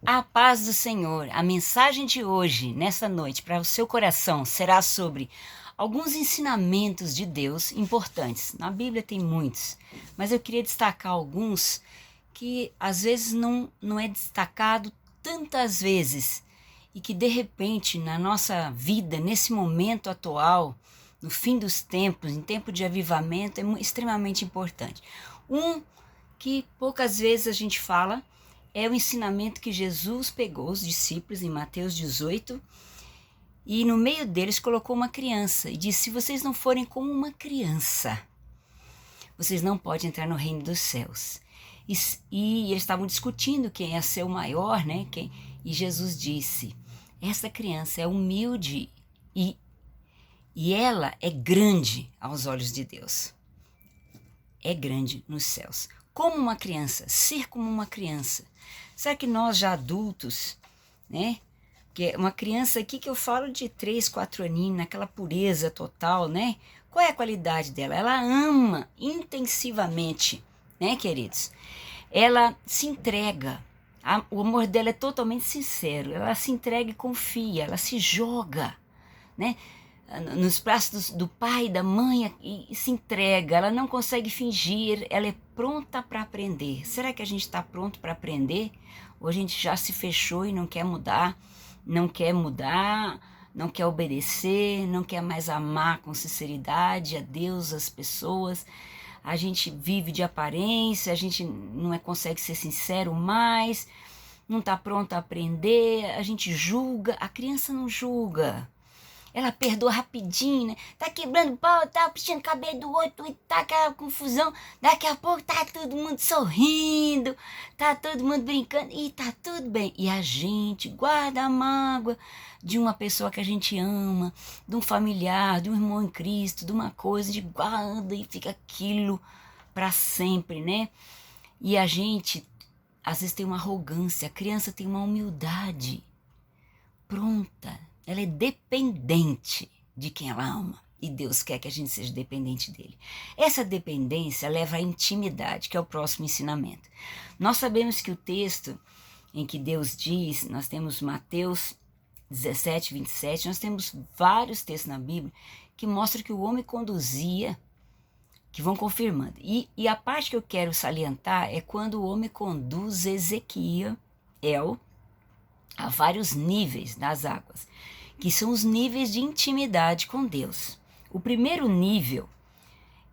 A paz do Senhor, a mensagem de hoje, nesta noite, para o seu coração, será sobre alguns ensinamentos de Deus importantes. Na Bíblia tem muitos, mas eu queria destacar alguns que às vezes não é destacado tantas vezes e que de repente na nossa vida, nesse momento atual, no fim dos tempos, em tempo de avivamento, é extremamente importante. Um que poucas vezes a gente fala é o ensinamento que Jesus pegou os discípulos em Mateus 18 e no meio deles colocou uma criança e disse: se vocês não forem como uma criança, vocês não podem entrar no reino dos céus. E eles estavam discutindo quem ia ser o maior, né? E Jesus disse: essa criança é humilde e ela é grande aos olhos de Deus. É grande nos céus. Como uma criança, ser como uma criança. Será que nós já adultos, né? Porque uma criança aqui que eu falo de 3, 4 aninhos, naquela pureza total, né? Qual é a qualidade dela? Ela ama intensivamente, né, queridos? Ela se entrega. O amor dela é totalmente sincero. Ela se entrega e confia, ela se joga, né? Nos braços do pai e da mãe e se entrega, ela não consegue fingir, ela é pronta para aprender. Será que a gente está pronto para aprender? Ou a gente já se fechou e não quer mudar, não quer obedecer, não quer mais amar com sinceridade a Deus, as pessoas? A gente vive de aparência, a gente não consegue ser sincero mais, não está pronto a aprender, a gente julga. A criança não julga. Ela perdoa rapidinho, né? Tá quebrando pau, tá puxando cabelo do outro e tá aquela confusão. Daqui a pouco tá todo mundo sorrindo, tá todo mundo brincando e tá tudo bem. E a gente guarda a mágoa de uma pessoa que a gente ama, de um familiar, de um irmão em Cristo, de uma coisa, de guarda e fica aquilo para sempre, né? E a gente, às vezes, tem uma arrogância, a criança tem uma humildade pronta. Ela é dependente de quem ela ama. E Deus quer que a gente seja dependente dele. Essa dependência leva à intimidade, que é o próximo ensinamento. Nós sabemos que o texto em que Deus diz, nós temos Mateus 17, 27, nós temos vários textos na Bíblia que mostram que o homem conduzia, que vão confirmando. E a parte que eu quero salientar é quando o homem conduz Ezequiel a vários níveis das águas, que são os níveis de intimidade com Deus. O primeiro nível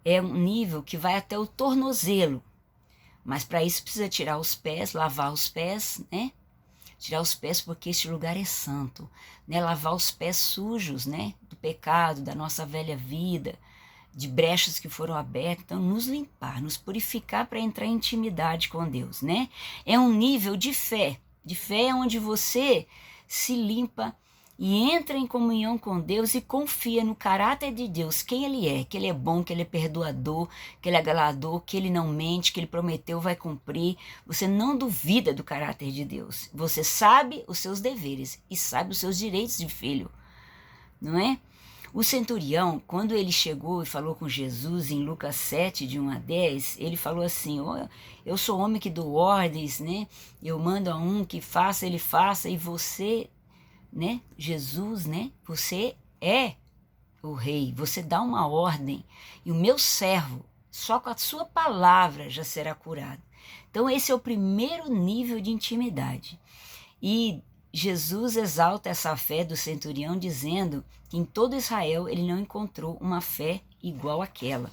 é um nível que vai até o tornozelo, mas para isso precisa tirar os pés, lavar os pés, né? Tirar os pés porque este lugar é santo, né? Lavar os pés sujos, né? Do pecado, da nossa velha vida, de brechas que foram abertas, então nos limpar, nos purificar para entrar em intimidade com Deus, né? É um nível de fé. De fé é onde você se limpa e entra em comunhão com Deus e confia no caráter de Deus, quem Ele é, que Ele é bom, que Ele é perdoador, que Ele é galador, que Ele não mente, que Ele prometeu vai cumprir. Você não duvida do caráter de Deus. Você sabe os seus deveres e sabe os seus direitos de filho, não é? O centurião, quando ele chegou e falou com Jesus em Lucas 7, de 1 a 10, ele falou assim: oh, eu sou homem que dou ordens, né? Eu mando a um que faça, ele faça, e você, né? Jesus, né? Você é o rei, você dá uma ordem, e o meu servo, só com a sua palavra já será curado. Então esse é o primeiro nível de intimidade. E Jesus exalta essa fé do centurião dizendo que em todo Israel ele não encontrou uma fé igual àquela.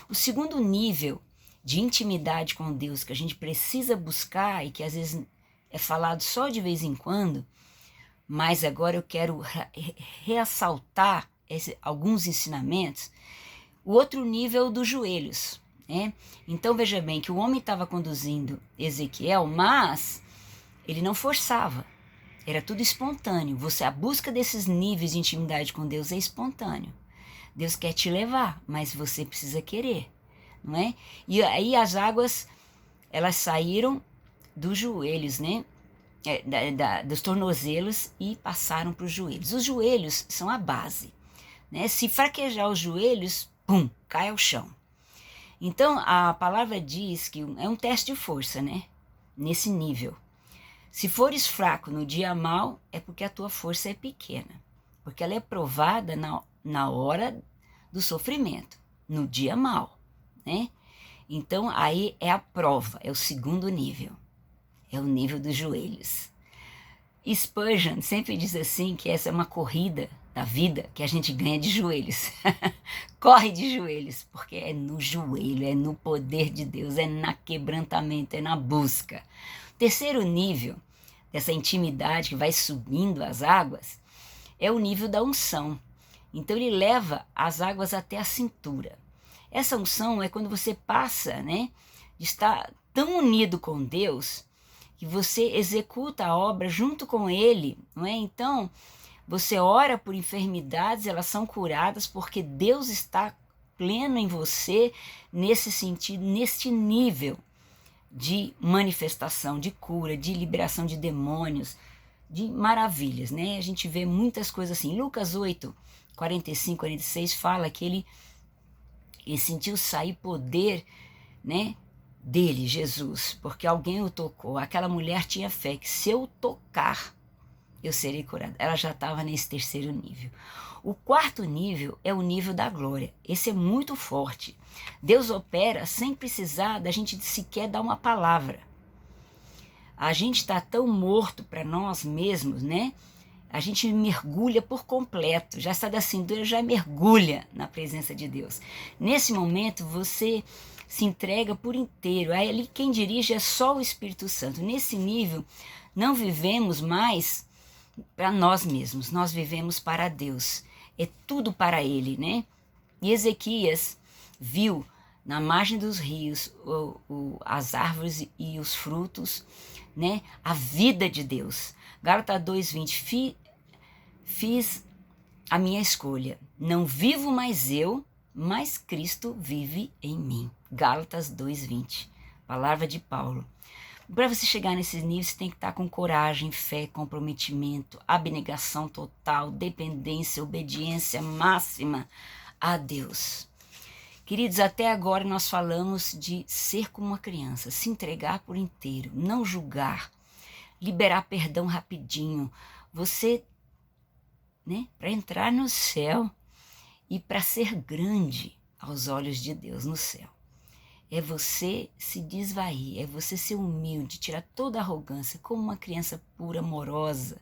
O segundo nível de intimidade com Deus que a gente precisa buscar e que às vezes é falado só de vez em quando, mas agora eu quero ressaltar alguns ensinamentos. O outro nível dos joelhos, né? Então veja bem que o homem estava conduzindo Ezequiel, mas ele não forçava. Era tudo espontâneo. A busca desses níveis de intimidade com Deus é espontâneo. Deus quer te levar, mas você precisa querer, não é? E aí as águas, elas saíram dos joelhos, né? Dos tornozelos e passaram para os joelhos. Os joelhos são a base, né? Se fraquejar os joelhos, pum, cai ao chão. Então a palavra diz que é um teste de força, né? Nesse nível. Se fores fraco no dia mau, é porque a tua força é pequena, porque ela é provada na hora do sofrimento, no dia mau, né? Então aí é a prova, é o segundo nível, é o nível dos joelhos. Spurgeon sempre diz assim que essa é uma corrida da vida que a gente ganha de joelhos. Corre de joelhos, porque é no joelho, é no poder de Deus, é na quebrantamento, é na busca. O terceiro nível dessa intimidade que vai subindo as águas é o nível da unção. Então ele leva as águas até a cintura. Essa unção é quando você passa, né, de estar tão unido com Deus que você executa a obra junto com Ele, não é? Então, você ora por enfermidades, elas são curadas porque Deus está pleno em você nesse sentido, neste nível de manifestação, de cura, de liberação de demônios, de maravilhas, né? A gente vê muitas coisas assim. Lucas 8, 45, 46 fala que ele sentiu sair poder, né, dele, Jesus, porque alguém o tocou. Aquela mulher tinha fé que se eu tocar, eu serei curada. Ela já estava nesse terceiro nível. O quarto nível é o nível da glória. Esse é muito forte. Deus opera sem precisar da gente sequer dar uma palavra. A gente está tão morto para nós mesmos, né? A gente mergulha por completo, já está da cintura, já mergulha na presença de Deus. Nesse momento, você se entrega por inteiro. Aí ali quem dirige é só o Espírito Santo. Nesse nível, não vivemos mais para nós mesmos, nós vivemos para Deus. É tudo para Ele, né? E Ezequias viu na margem dos rios as árvores e os frutos, né? A vida de Deus. Gálatas 2:20, fiz a minha escolha. Não vivo mais eu, mas Cristo vive em mim. Gálatas 2:20, palavra de Paulo. Para você chegar nesses níveis, você tem que estar com coragem, fé, comprometimento, abnegação total, dependência, obediência máxima a Deus. Queridos, até agora nós falamos de ser como uma criança, se entregar por inteiro, não julgar, liberar perdão rapidinho. Você, né, para entrar no céu e para ser grande aos olhos de Deus no céu, é você se desvair, é você ser humilde, tirar toda a arrogância, como uma criança pura, amorosa,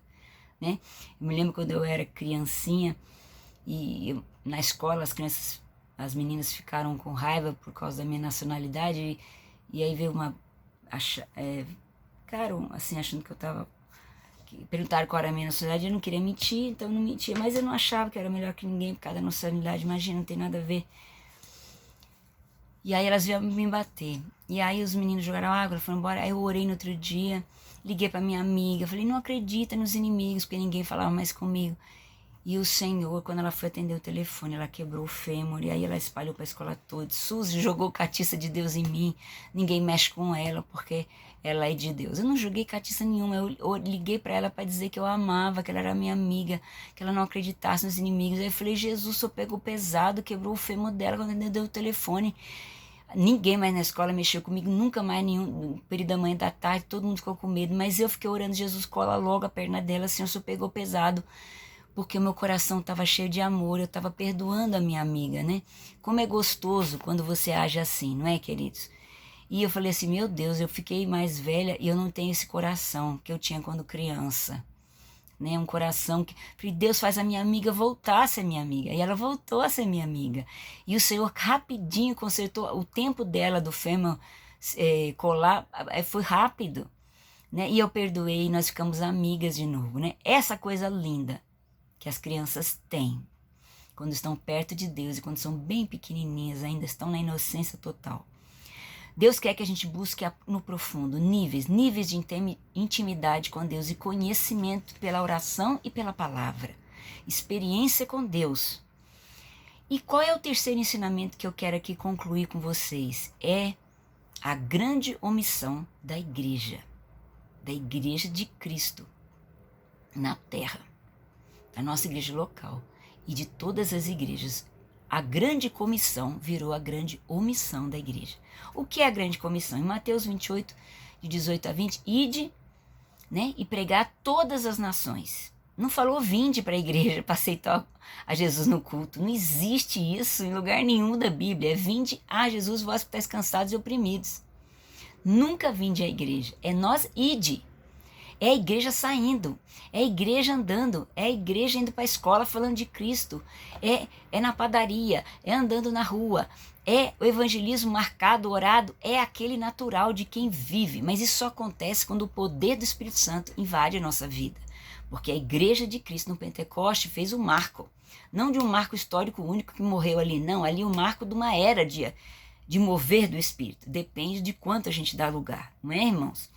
né? Eu me lembro quando eu era criancinha e na escola as meninas ficaram com raiva por causa da minha nacionalidade e aí veio ficaram assim achando que eu tava, perguntaram qual era a minha nacionalidade, eu não queria mentir, então eu não mentia, mas eu não achava que era melhor que ninguém por causa da nacionalidade, imagina, não tem nada a ver. E aí elas vieram me bater. E aí os meninos jogaram água, foram embora. Aí eu orei no outro dia, liguei pra minha amiga, falei, não acredita nos inimigos, porque ninguém falava mais comigo. E o Senhor, quando ela foi atender o telefone, ela quebrou o fêmur, e aí ela espalhou pra escola toda. Suzy jogou catiça de Deus em mim, ninguém mexe com ela, porque ela é de Deus. Eu não joguei catiça nenhuma, eu liguei pra ela pra dizer que eu amava, que ela era minha amiga, que ela não acreditasse nos inimigos. Aí eu falei, Jesus, o Senhor pegou pesado, quebrou o fêmur dela quando ele deu o telefone. Ninguém mais na escola mexeu comigo, nunca mais no período da manhã, da tarde, todo mundo ficou com medo, mas eu fiquei orando, Jesus, cola logo a perna dela, Senhor, o Senhor pegou pesado, porque o meu coração estava cheio de amor, eu estava perdoando a minha amiga, né? Como é gostoso quando você age assim, não é, queridos? E eu falei assim, meu Deus, eu fiquei mais velha e eu não tenho esse coração que eu tinha quando criança. Né, um coração que... Falei, Deus faz a minha amiga voltar a ser minha amiga. E ela voltou a ser minha amiga. E o Senhor rapidinho consertou o tempo dela do fêmur colar, foi rápido. Né? E eu perdoei e nós ficamos amigas de novo. Né? Essa coisa linda que as crianças têm quando estão perto de Deus e quando são bem pequenininhas, ainda estão na inocência total. Deus quer que a gente busque no profundo níveis de intimidade com Deus e conhecimento pela oração e pela palavra. Experiência com Deus. E qual é o terceiro ensinamento que eu quero aqui concluir com vocês? É a grande omissão da igreja de Cristo na terra, da nossa igreja local e de todas as igrejas. A grande comissão virou a grande omissão da igreja. O que é a grande comissão? Em Mateus 28, de 18 a 20, ide né? E pregar a todas as nações. Não falou vinde para a igreja para aceitar a Jesus no culto. Não existe isso em lugar nenhum da Bíblia. É vinde a Jesus, vós que estáis cansados e oprimidos. Nunca vinde à igreja. É nós ide. É a igreja saindo, é a igreja andando, é a igreja indo para a escola falando de Cristo, é na padaria, é andando na rua, é o evangelismo marcado, orado, é aquele natural de quem vive. Mas isso só acontece quando o poder do Espírito Santo invade a nossa vida. Porque a igreja de Cristo no Pentecoste fez o marco, não de um marco histórico único que morreu ali, não, ali o marco de uma era de mover do Espírito. Depende de quanto a gente dá lugar, não é, irmãos?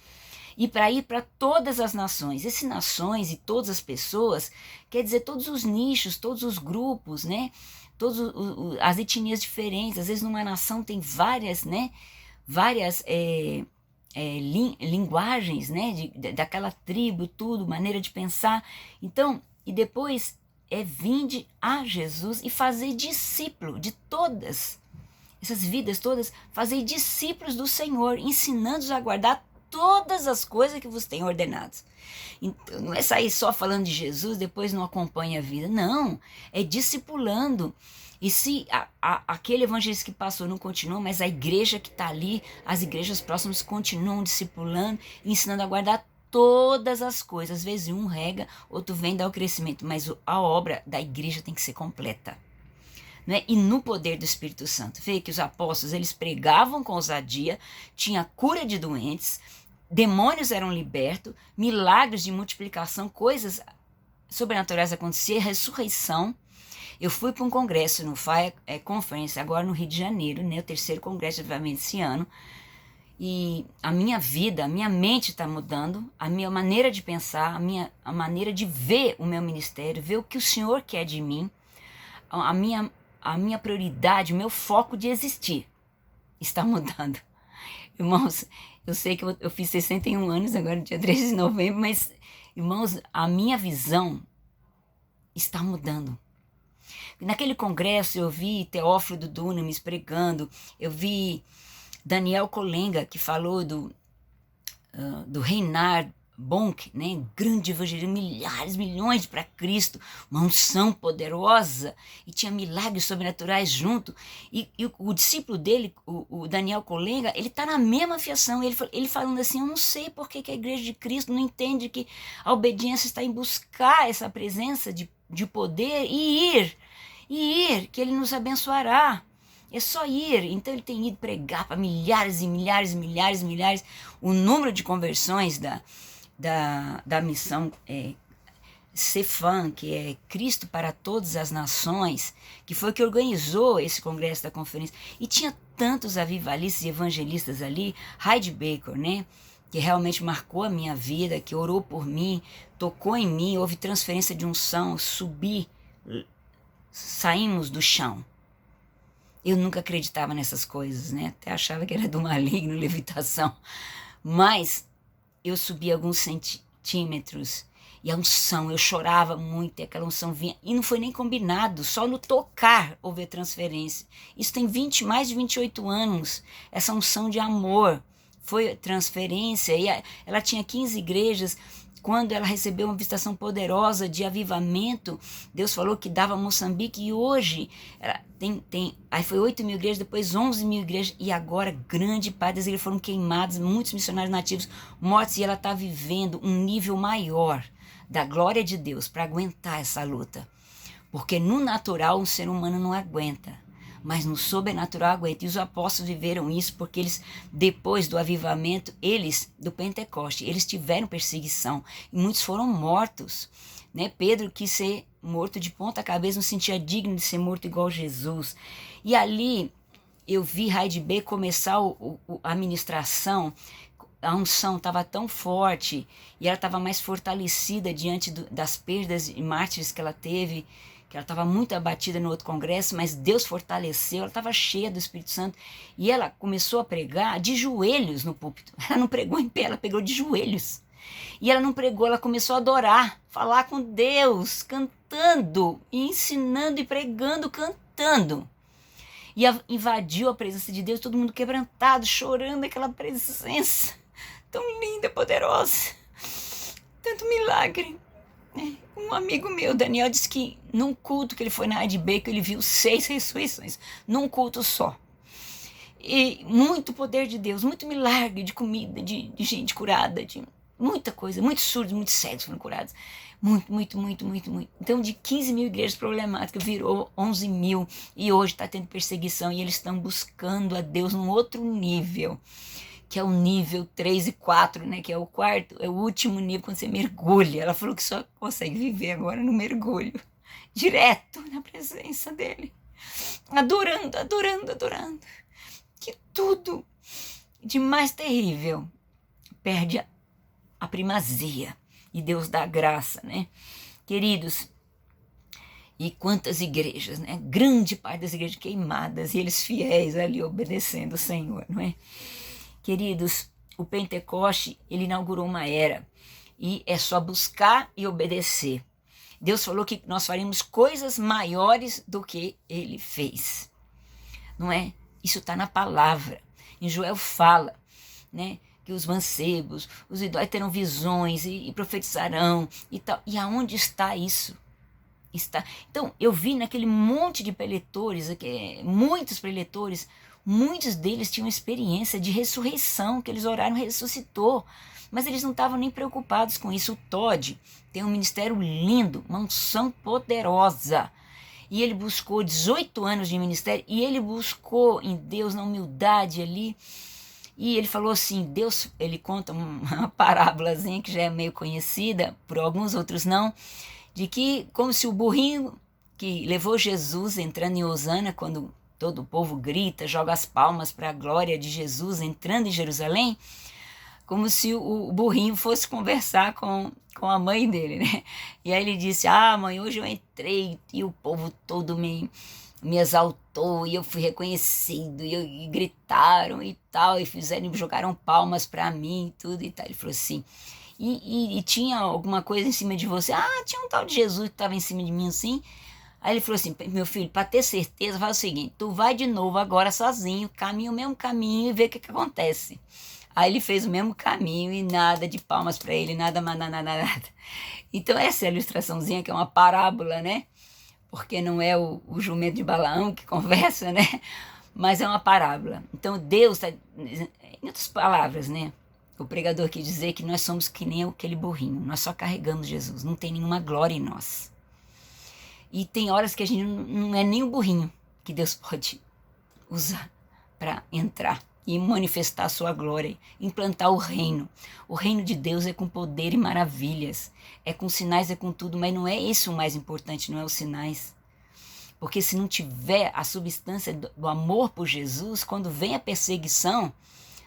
E para ir para todas as nações. Esse nações e todas as pessoas, quer dizer todos os nichos, todos os grupos, né? Todas as etnias diferentes. Às vezes numa nação tem várias, né? Várias linguagens, né? Daquela tribo, tudo, maneira de pensar. Então, e depois vinde a Jesus e fazer discípulo de todas essas vidas todas, fazer discípulos do Senhor, ensinando-os a guardar todas as coisas que vos tenho ordenado. Então, não é sair só falando de Jesus, depois não acompanha a vida. Não, é discipulando. E se aquele evangelista que passou não continua, mas a igreja que está ali, as igrejas próximas continuam discipulando, ensinando a guardar todas as coisas. Às vezes um rega, outro vem dar o crescimento, mas a obra da igreja tem que ser completa. Né? E no poder do Espírito Santo. Vê que os apóstolos, eles pregavam com ousadia, tinha cura de doentes, demônios eram libertos, milagres de multiplicação, coisas sobrenaturais aconteciam, ressurreição. Eu fui para um congresso no Fire Conference, agora no Rio de Janeiro, né? O 3º congresso de avivamento esse ano, e a minha vida, a minha mente está mudando, a minha maneira de pensar, a maneira de ver o meu ministério, ver o que o Senhor quer de mim, a minha prioridade, o meu foco de existir está mudando. Irmãos, eu sei que eu fiz 61 anos agora no dia 13 de novembro, mas, irmãos, a minha visão está mudando. Naquele congresso eu vi Teófilo do Dunamis pregando, eu vi Daniel Kolenga, que falou do Reinhard Bonk, né? Grande evangelista, milhões para Cristo, uma unção poderosa, e tinha milagres sobrenaturais junto, e o discípulo dele, o Daniel Kolenga, ele está na mesma fiação, ele falando assim, eu não sei por que a igreja de Cristo não entende que a obediência está em buscar essa presença de poder e ir, que ele nos abençoará. É só ir. Então ele tem ido pregar para milhares e milhares e milhares e milhares. O número de conversões da missão CEFAM, que é Cristo para Todas as Nações, que foi que organizou esse congresso da conferência. E tinha tantos avivalistas e evangelistas ali, Heidi Baker, né? Que realmente marcou a minha vida, que orou por mim, tocou em mim, houve transferência de unção, subi, saímos do chão. Eu nunca acreditava nessas coisas, né? Até achava que era do maligno, levitação. Mas eu subi alguns centímetros e a unção, eu chorava muito e aquela unção vinha. E não foi nem combinado, só no tocar houve a transferência. Isso tem mais de 28 anos, essa unção de amor. Foi transferência e ela tinha 15 igrejas. Quando ela recebeu uma visitação poderosa de avivamento, Deus falou que dava a Moçambique, e hoje ela aí foi 8 mil igrejas, depois 11 mil igrejas, e agora grande parte das igrejas foram queimadas, muitos missionários nativos mortos, e ela está vivendo um nível maior da glória de Deus para aguentar essa luta. Porque no natural um ser humano não aguenta, mas no sobrenatural aguenta. E os apóstolos viveram isso porque eles, depois do avivamento, do Pentecoste, eles tiveram perseguição e muitos foram mortos, né? Pedro quis ser morto de ponta cabeça, não sentia digno de ser morto igual Jesus. E ali eu vi Heidi B começar a ministração. A unção estava tão forte e ela estava mais fortalecida diante das perdas e mártires que ela teve, que ela estava muito abatida no outro congresso, mas Deus fortaleceu, ela estava cheia do Espírito Santo, e ela começou a pregar de joelhos no púlpito. Ela não pregou em pé, ela pregou de joelhos. E ela não pregou, ela começou a adorar, falar com Deus, cantando, e ensinando e pregando, cantando. E invadiu a presença de Deus, todo mundo quebrantado, chorando aquela presença tão linda, poderosa. tanto milagre. Um amigo meu, Daniel, disse que num culto que ele foi na ADB, que ele viu 6 ressurreições, num culto só. E muito poder de Deus, muito milagre de comida, de gente curada, de muita coisa, muitos surdos, muitos cegos foram curados. Muito, muito, muito, muito, muito. Então, de 15 mil igrejas problemáticas, virou 11 mil. E hoje está tendo perseguição e eles estão buscando a Deus num outro nível, que é o nível 3 e 4, né? Que é o quarto, é o último nível quando você mergulha. Ela falou que só consegue viver agora no mergulho, direto na presença dele, adorando, adorando, adorando. Que tudo de mais terrível perde a primazia e Deus dá graça, né? Queridos, e quantas igrejas, né? Grande parte das igrejas queimadas e eles fiéis ali obedecendo o Senhor, não é? Queridos, o Pentecoste, ele inaugurou uma era e é só buscar e obedecer. Deus falou que nós faríamos coisas maiores do que ele fez, não é? Isso está na palavra. Em Joel fala, né, que os mancebos, os idosos terão visões e profetizarão e tal. E aonde está isso? Está. Então, eu vi naquele monte de preletores, muitos preletores, muitos deles tinham experiência de ressurreição, que eles oraram, ressuscitou. Mas eles não estavam nem preocupados com isso. O Todd tem um ministério lindo, uma unção poderosa. E ele buscou 18 anos de ministério, e ele buscou em Deus, na humildade ali, e ele falou assim, Deus, ele conta uma parábolazinha que já é meio conhecida, por alguns outros não, de que como se o burrinho que levou Jesus entrando em Osana, quando todo o povo grita, joga as palmas para a glória de Jesus entrando em Jerusalém, como se o burrinho fosse conversar com a mãe dele, né? E aí ele disse, mãe, hoje eu entrei e o povo todo me exaltou e eu fui reconhecido e gritaram e tal, e jogaram palmas para mim e tudo e tal. Ele falou assim, e tinha alguma coisa em cima de você? Tinha um tal de Jesus que estava em cima de mim assim. Aí ele falou assim, meu filho, para ter certeza, faz o seguinte, tu vai de novo agora sozinho, caminha o mesmo caminho e vê o que acontece. Aí ele fez o mesmo caminho e nada de palmas para ele, nada. Então essa é a ilustraçõezinha, que é uma parábola, né? Porque não é o jumento de Balaão que conversa, né? Mas é uma parábola. Então Deus, em outras palavras, né? O pregador quis dizer que nós somos que nem aquele burrinho, nós só carregamos Jesus, não tem nenhuma glória em nós. E tem horas que a gente não é nem o burrinho que Deus pode usar para entrar e manifestar a sua glória, implantar o reino. O reino de Deus é com poder e maravilhas, é com sinais, é com tudo, mas não é isso o mais importante, não é os sinais. Porque se não tiver a substância do amor por Jesus, quando vem a perseguição,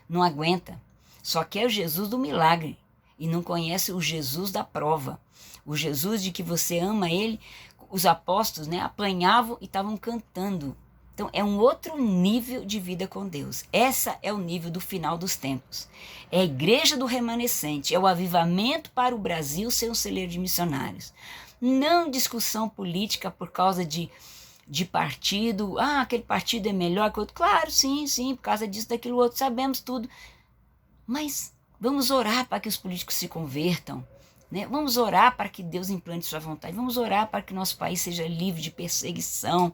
não aguenta. Só quer o Jesus do milagre e não conhece o Jesus da prova. O Jesus de que você ama ele. Os apóstolos, né, apanhavam e estavam cantando. Então é um outro nível de vida com Deus. Essa é o nível do final dos tempos. É a igreja do remanescente, é o avivamento para o Brasil ser um celeiro de missionários. Não discussão política por causa de partido. Aquele partido é melhor que o outro. Claro, sim, por causa disso, daquilo outro, sabemos tudo. Mas vamos orar para que os políticos se convertam. Né? Vamos orar para que Deus implante sua vontade. Vamos orar para que nosso país seja livre de perseguição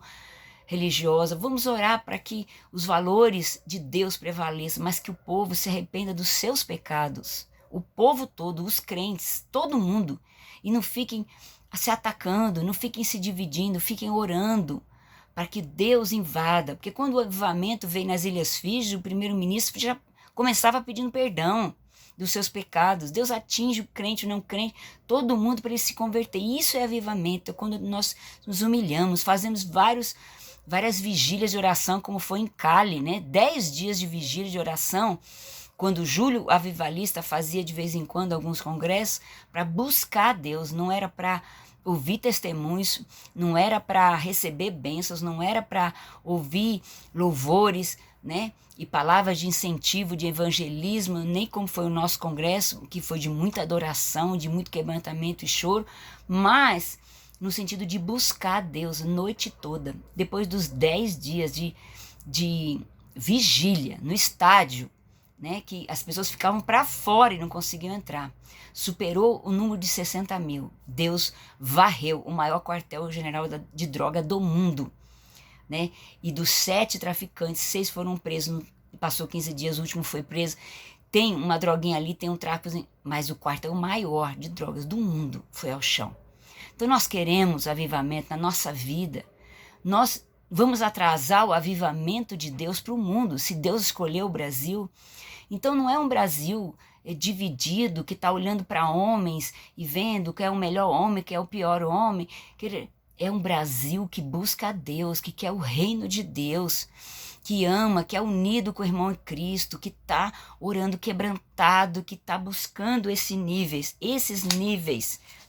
religiosa. Vamos orar para que os valores de Deus prevaleçam, mas que o povo se arrependa dos seus pecados. O povo todo, os crentes, todo mundo. E não fiquem se atacando, não fiquem se dividindo, fiquem orando para que Deus invada. Porque quando o avivamento veio nas Ilhas Fiji, o primeiro-ministro já começava pedindo perdão dos seus pecados. Deus atinge o crente, o não crente, todo mundo para ele se converter. Isso é avivamento, é quando nós nos humilhamos, fazemos várias vigílias de oração, como foi em Cali, né? 10 dias de vigília de oração, quando Júlio Avivalista fazia de vez em quando alguns congressos para buscar Deus, não era para ouvir testemunhos, não era para receber bênçãos, não era para ouvir louvores, né? E palavras de incentivo, de evangelismo, nem como foi o nosso congresso, que foi de muita adoração, de muito quebrantamento e choro, mas no sentido de buscar Deus a noite toda. Depois dos 10 dias de vigília no estádio, né, que as pessoas ficavam para fora e não conseguiam entrar. Superou o número de 60 mil. Deus varreu o maior quartel-general de droga do mundo, né? E dos 7 traficantes, 6 foram presos, passou 15 dias, o último foi preso. Tem uma droguinha ali, tem um tráfico, mas o quartel maior de drogas do mundo foi ao chão. Então nós queremos avivamento na nossa vida. Nós vamos atrasar o avivamento de Deus para o mundo, se Deus escolheu o Brasil. Então não é um Brasil dividido, que está olhando para homens e vendo que é o melhor homem, que é o pior homem. É um Brasil que busca a Deus, que quer o reino de Deus, que ama, que é unido com o irmão em Cristo, que está orando quebrantado, que está buscando esses níveis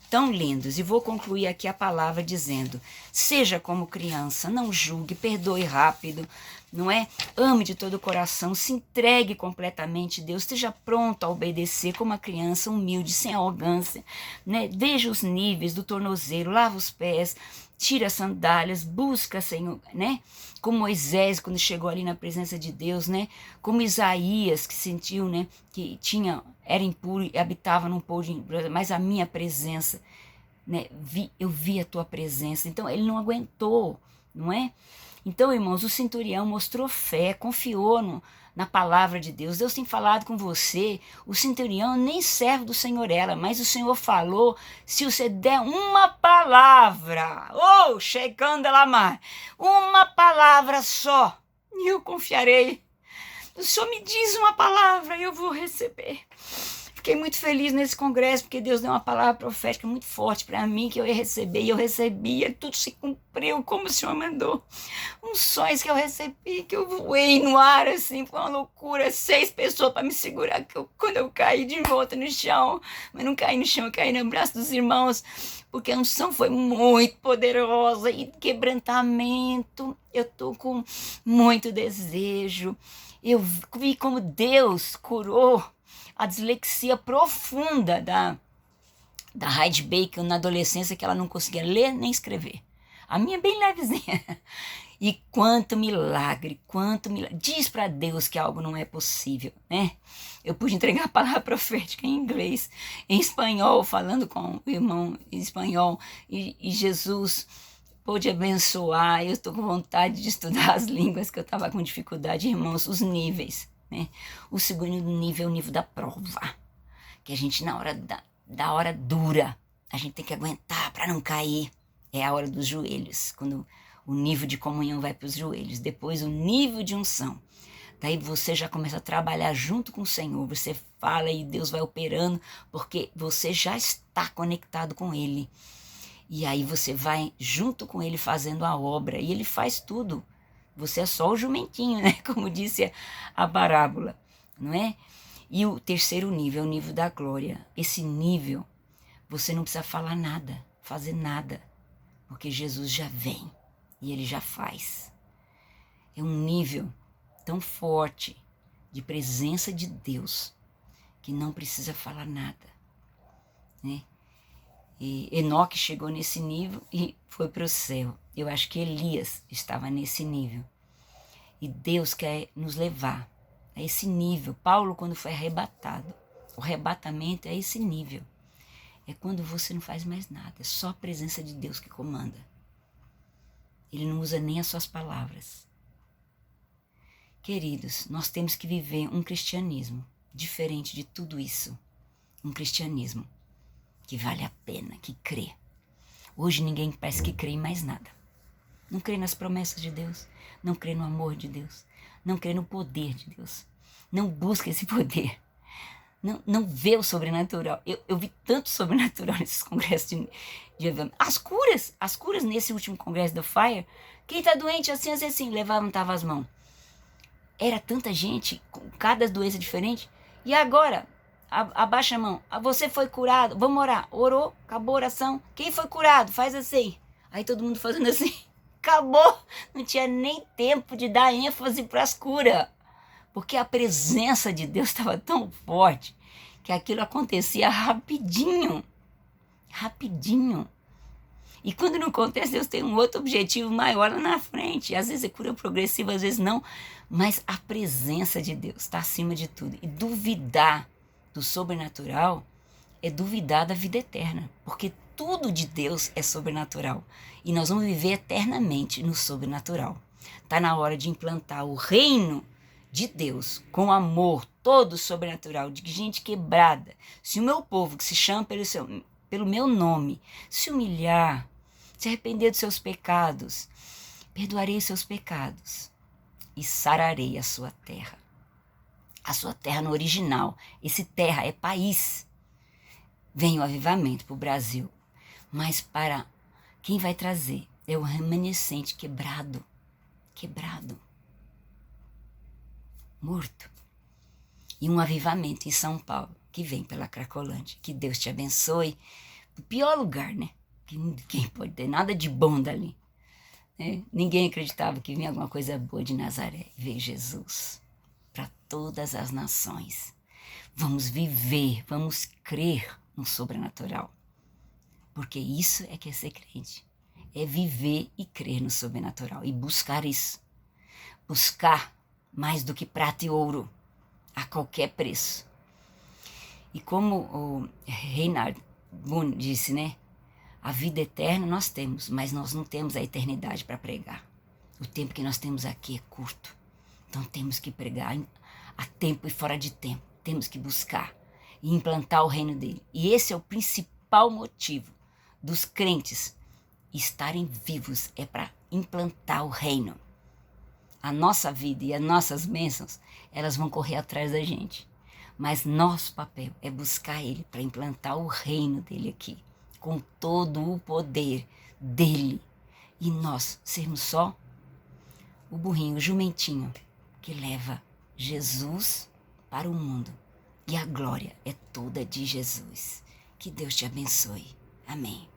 tão lindos. E vou concluir aqui a palavra dizendo: seja como criança, não julgue, perdoe rápido, não é? Ame de todo o coração, se entregue completamente a Deus, esteja pronto a obedecer como uma criança, humilde, sem arrogância, né? Veja os níveis do tornozelo, lava os pés, tira as sandálias, busca, Senhor, né? Como Moisés, quando chegou ali na presença de Deus, né? Como Isaías, que sentiu, né? Que era impuro e habitava num povo de impureza, mas a minha presença, né? Eu vi a tua presença. Então ele não aguentou, não é? Então, irmãos, o centurião mostrou fé, confiou na palavra de Deus. Deus tem falado com você. O centurião nem servo do Senhor era, mas o Senhor falou: se você der uma palavra, chegando lá mais, uma palavra só, e eu confiarei. O Senhor me diz uma palavra e eu vou receber. Fiquei muito feliz nesse congresso, porque Deus deu uma palavra profética muito forte para mim, que eu ia receber, e eu recebi, e tudo se cumpriu como o Senhor mandou. Uns sonhos que eu recebi, que eu voei no ar, assim, foi uma loucura, 6 pessoas para me segurar, quando eu caí de volta no chão, mas não caí no chão, eu caí no braço dos irmãos, porque a unção foi muito poderosa, e quebrantamento, eu tô com muito desejo. Eu vi como Deus curou a dislexia profunda da Heidi Baker na adolescência, que ela não conseguia ler nem escrever. A minha é bem levezinha. E quanto milagre. Diz para Deus que algo não é possível, né? Eu pude entregar a palavra profética em inglês, em espanhol, falando com o irmão em espanhol, e Jesus pôde abençoar. Eu estou com vontade de estudar as línguas, que eu estava com dificuldade, irmãos, os níveis, né? O segundo nível é o nível da prova, que a gente, na hora da hora dura, a gente tem que aguentar para não cair. É a hora dos joelhos, quando o nível de comunhão vai para os joelhos. Depois o nível de unção. Daí você já começa a trabalhar junto com o Senhor. Você fala e Deus vai operando, porque você já está conectado com Ele. E aí você vai junto com Ele fazendo a obra. E Ele faz tudo. Você é só o jumentinho, né? Como disse a parábola, não é? E o terceiro nível é o nível da glória. Esse nível, você não precisa falar nada, fazer nada, porque Jesus já vem e Ele já faz. É um nível tão forte de presença de Deus que não precisa falar nada, né? E Enoque chegou nesse nível e foi para o céu. Eu acho que Elias estava nesse nível. E Deus quer nos levar a esse nível. Paulo, quando foi arrebatado, o arrebatamento é esse nível. É quando você não faz mais nada, é só a presença de Deus que comanda. Ele não usa nem as suas palavras. Queridos, nós temos que viver um cristianismo diferente de tudo isso. Um cristianismo que vale a pena, que crê. Hoje ninguém parece que crê em mais nada. Não crê nas promessas de Deus, não crê no amor de Deus, não crê no poder de Deus. Não busca esse poder. Não vê o sobrenatural. Eu vi tanto sobrenatural nesses congressos de as curas nesse último congresso do Fire. Quem está doente assim, levantava as mãos. Era tanta gente, com cada doença diferente. E agora, abaixa a mão. Você foi curado, vamos orar. Orou, acabou a oração. Quem foi curado? Faz assim. Aí todo mundo fazendo assim. Acabou. Não tinha nem tempo de dar ênfase para as curas. Porque a presença de Deus estava tão forte que aquilo acontecia rapidinho. Rapidinho. E quando não acontece, Deus tem um outro objetivo maior lá na frente. Às vezes é cura progressiva, às vezes não. Mas a presença de Deus está acima de tudo. E duvidar do sobrenatural é duvidar da vida eterna. Porque tudo de Deus é sobrenatural. E nós vamos viver eternamente no sobrenatural. Está na hora de implantar o reino de Deus com amor todo sobrenatural, de gente quebrada. Se o meu povo, que se chama pelo meu nome, se humilhar, se arrepender dos seus pecados, perdoarei os seus pecados e sararei a sua terra. A sua terra no original. Esse terra é país. Vem o avivamento para o Brasil. Mas para quem vai trazer é o remanescente quebrado. Quebrado. Morto. E um avivamento em São Paulo, que vem pela Cracolândia. Que Deus te abençoe. O pior lugar, né? Que ninguém pode ter nada de bom dali. Né? Ninguém acreditava que vinha alguma coisa boa de Nazaré. Veio Jesus para todas as nações. Vamos viver, vamos crer no sobrenatural. Porque isso é que é ser crente. É viver e crer no sobrenatural. E buscar isso. Buscar mais do que prata e ouro. A qualquer preço. E como o Reinhard Bonn disse, né? A vida eterna nós temos, mas nós não temos a eternidade para pregar. O tempo que nós temos aqui é curto. Então temos que pregar a tempo e fora de tempo. Temos que buscar e implantar o reino dele. E esse é o principal motivo dos crentes estarem vivos, é para implantar o reino. A nossa vida e as nossas bênçãos, elas vão correr atrás da gente. Mas nosso papel é buscar ele para implantar o reino dele aqui, com todo o poder dele. E nós sermos só o burrinho, o jumentinho, que leva Jesus para o mundo. E a glória é toda de Jesus. Que Deus te abençoe. Amém.